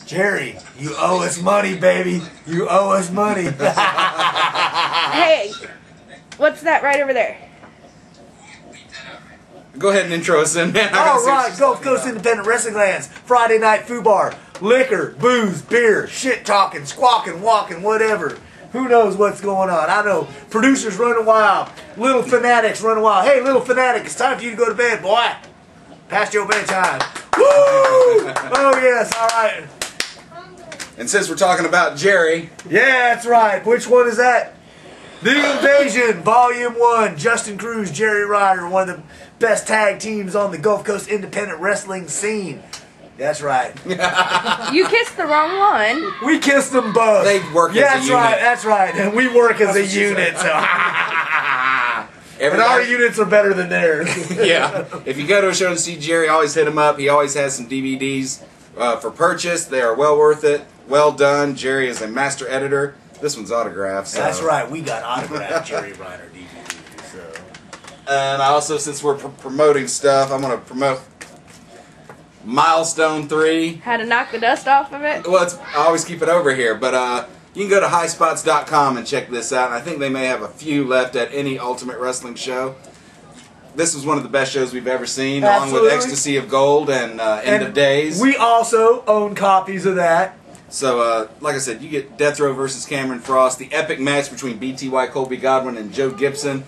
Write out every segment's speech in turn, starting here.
Jerry, you owe us money, baby. You owe us money. Hey, what's that right over there? Go ahead and intro us in, man. All right, Gulf Coast Independent Wrestling Lands. Friday night Fubar. Liquor, booze, beer, shit talking, squawking, walking, whatever. Who knows what's going on? I know producers running wild. Little Fanatics running wild. Hey, little Fanatic, it's time for you to go to bed, boy. Past your bedtime. Woo! Oh, yes, all right. And since we're talking about Jerry. Yeah, that's right. Which one is that? The Invasion, Volume 1. Justin Cruz, Jerry Ryder, one of the best tag teams on the Gulf Coast independent wrestling scene. That's right. You kissed the wrong one. We kissed them both. They work as a unit. That's right. And we work as a unit. So. And our units are better than theirs. Yeah. If you go to a show to see Jerry, always hit him up. He always has some DVDs for purchase. They are well worth it. Well done. Jerry is a master editor. This one's autographed. So. That's right. We got autographed Jerry Ryder DVDs. So. And I also, since we're promoting stuff, I'm going to promote Milestone 3. How to knock the dust off of it? Well, I always keep it over here, but you can go to highspots.com and check this out. And I think they may have a few left at any Ultimate Wrestling show. This was one of the best shows we've ever seen, Absolutely. along with Ecstasy of Gold and End of Days. We also own copies of that. So, like I said, you get Death Row versus Cameron Frost, the epic match between BTY Colby Godwin and Joe Gibson.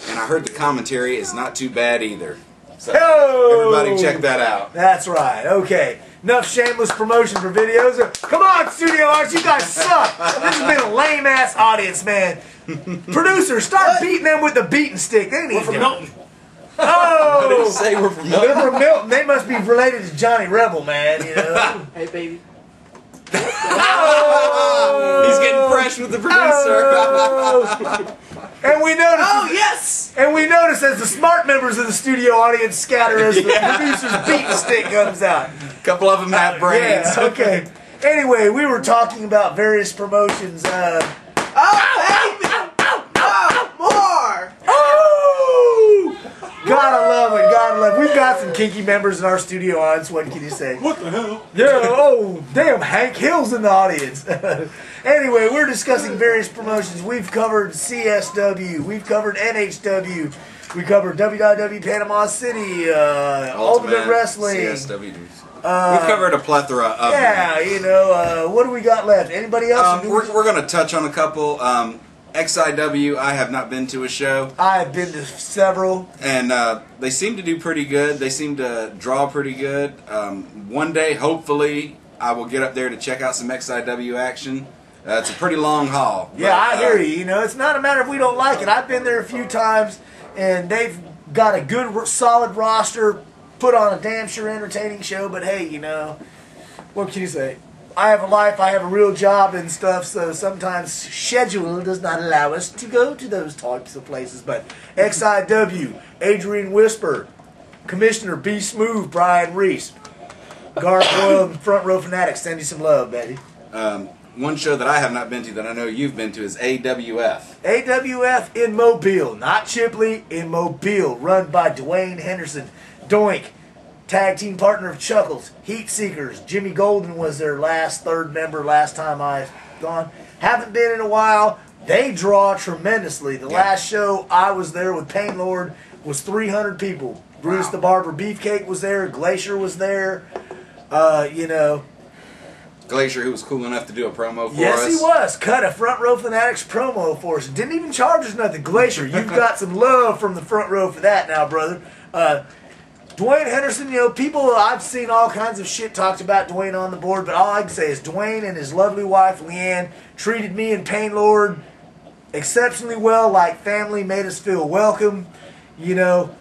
And I heard the commentary is not too bad either. So, everybody check that out. That's right. Okay. Enough shameless promotion for videos. Come on, Studio Arts, you guys suck. This has been a lame-ass audience, man. Producers, start beating them with the beating stick. They need from Milton. Oh! What did you say? We're from Milton? They're from Milton. They must be related to Johnny Rebel, man. You know? Hey, baby. Oh! He's getting fresh with the producer. Oh! And we notice. Oh, yes! And we notice as the smart members of the studio audience scatter as the producer's beating stick comes out. A couple of them have brains. Yeah, okay. Anyway, we were talking about various promotions. Oh, baby! Oh, more! Oh! Gotta love it, gotta love it. We've got some kinky members in our studio audience. What can you say? What the hell? Yeah, oh, damn, Hank Hill's in the audience. Anyway, we're discussing various promotions. We've covered CSW, we've covered NHW, we covered WWW Panama City, Ultimate Wrestling. CSW. We've covered a plethora of them. Yeah, you know, what do we got left? Anybody else? We're going to touch on a couple. XIW, I have not been to a show. I have been to several. And they seem to do pretty good. They seem to draw pretty good. One day, hopefully, I will get up there to check out some XIW action. It's a pretty long haul. Yeah, I hear you. You know, it's not a matter if we don't like it. I've been there a few times, and they've got a good, solid roster, put on a damn sure entertaining show. But hey, you know, what can you say? I have a life, I have a real job and stuff, so sometimes schedule does not allow us to go to those types of places. But XIW, Adrian Whisper, Commissioner B. Smooth, Brian Reese, Gargoyle and Front Row Fanatics, send you some love, baby. One show that I have not been to that I know you've been to is AWF. AWF in Mobile, not Chipley, in Mobile, run by Dwayne Henderson. Doink. Tag team partner of Chuckles, Heat Seekers. Jimmy Golden was their third member last time I've gone. Haven't been in a while. They draw tremendously. The last show I was there with Pain Lord was 300 people. Bruce the Barber Beefcake was there. Glacier was there. You know. Glacier, who was cool enough to do a promo for us. Yes, he was. Cut a Front Row Fanatics promo for us. Didn't even charge us nothing. Glacier, you've got some love from the front row for that now, brother. Dwayne Henderson, you know, people, I've seen all kinds of shit talked about Dwayne on the board, but all I can say is Dwayne and his lovely wife, Leanne, treated me and Pain Lord exceptionally well, like family, made us feel welcome, you know,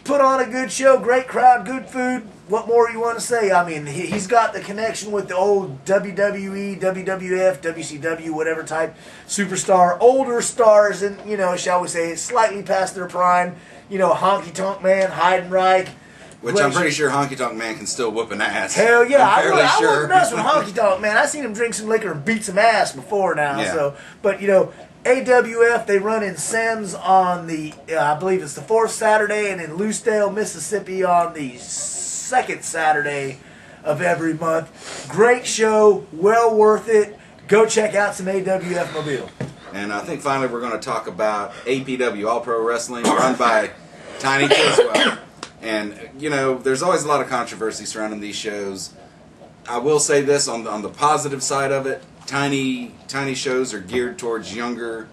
put on a good show, great crowd, good food. What more you want to say? I mean, he's got the connection with the old WWE, WWF, WCW, whatever type superstar, older stars, and, you know, shall we say, slightly past their prime, you know, Honky Tonk Man, Heidenreich. Which I'm pretty sure Honky Tonk Man can still whoop an ass. Hell yeah, I'm fairly I sure. wasn't nuts with Honky Tonk Man. I seen him drink some liquor and beat some ass before now. Yeah. So, but you know, AWF, they run in Sims on the, I believe it's the 4th Saturday, and in Loosedale, Mississippi on the 2nd Saturday. of every month. Great show, well worth it. Go check out some AWF Mobile. And I think finally we're going to talk about APW, All Pro Wrestling, run by Tiny Tiswell. And, you know, there's always a lot of controversy surrounding these shows. I will say this, on the positive side of it, Tiny shows are geared towards younger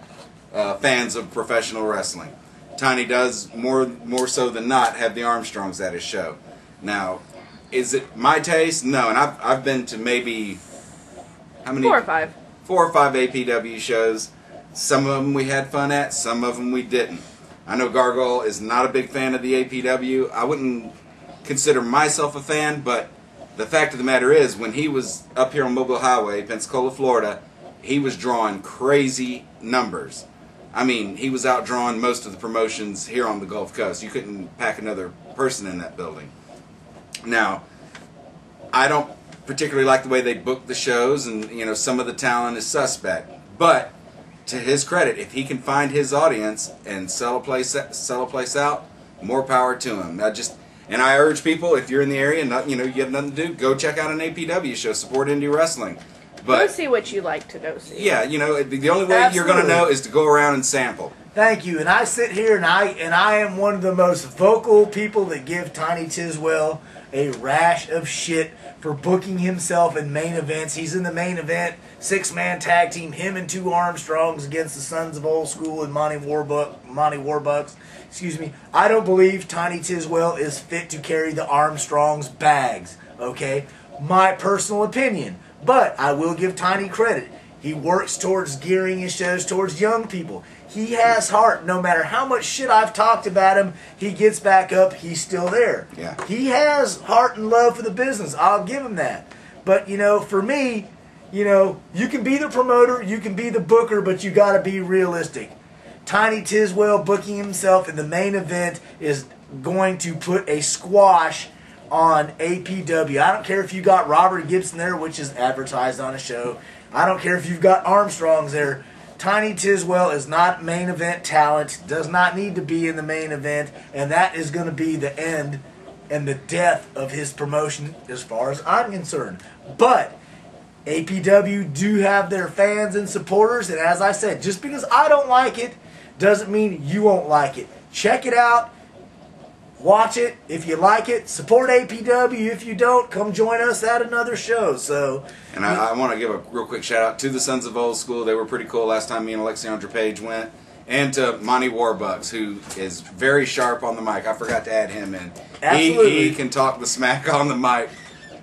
fans of professional wrestling. Tiny does, more so than not, have the Armstrongs at his show. Now, is it my taste? No, and I've been to maybe, how many? 4 or 5. 4 or 5 APW shows. Some of them we had fun at, some of them we didn't. I know Gargoyle is not a big fan of the APW. I wouldn't consider myself a fan, but the fact of the matter is, when he was up here on Mobile Highway, Pensacola, Florida, he was drawing crazy numbers. I mean, he was outdrawing most of the promotions here on the Gulf Coast. You couldn't pack another person in that building. Now, I don't particularly like the way they book the shows, and you know, some of the talent is suspect. But to his credit, if he can find his audience and sell a place out, more power to him. And I urge people, if you're in the area and you have nothing to do, go check out an APW show. Support indie wrestling. But go see what you like to go see. yeah, you know, the only way you're going to know is to go around and sample. Thank you. And I sit here and I am one of the most vocal people that give Tiny Tiswell a rash of shit for booking himself in main events. He's in the main event, 6-man tag team, him and 2 Armstrongs against the Sons of Old School and Monty Warbucks. Excuse me. I don't believe Tiny Tiswell is fit to carry the Armstrongs' bags. Okay? My personal opinion. But I will give Tiny credit. He works towards gearing his shows towards young people. He has heart. No matter how much shit I've talked about him, he gets back up. He's still there. Yeah. He has heart and love for the business. I'll give him that. But, you know, for me, you know, you can be the promoter, you can be the booker, but you got to be realistic. Tiny Tiswell booking himself in the main event is going to put a squash on APW. I don't care if you got Robert Gibson there, which is advertised on a show. I don't care if you've got Armstrongs there. Tiny Tiswell is not main event talent, does not need to be in the main event, and that is going to be the end and the death of his promotion as far as I'm concerned. But APW do have their fans and supporters, and as I said, just because I don't like it doesn't mean you won't like it. Check it out. Watch it. If you like it, support APW. If you don't, come join us at another show. And I want to give a real quick shout out to the Sons of Old School. They were pretty cool last time me and Alexandra Page went. And to Monty Warbucks, who is very sharp on the mic. I forgot to add him in. Absolutely. He can talk the smack on the mic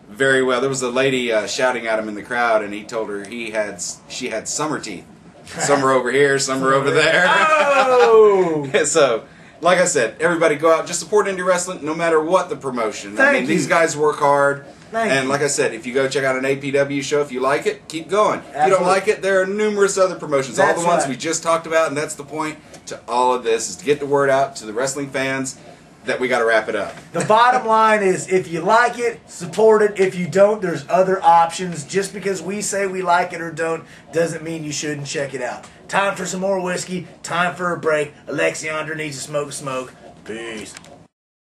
very well. There was a lady shouting at him in the crowd, and he told her she had summer teeth. Some are over here, some are over there. Oh! So, like I said, everybody go out, just support indie wrestling no matter what the promotion. Thank you. These guys work hard. Thank you. Like I said, if you go check out an APW show, if you like it, keep going. If you don't Absolutely. like it, there are numerous other promotions. All That's the ones right. we just talked about, and that's the point to all of this, is to get the word out to the wrestling fans that we got to wrap it up. The bottom line is, if you like it, support it. If you don't, there's other options. Just because we say we like it or don't doesn't mean you shouldn't check it out. Time for some more whiskey. Time for a break. Alexandra needs to smoke a smoke. Peace.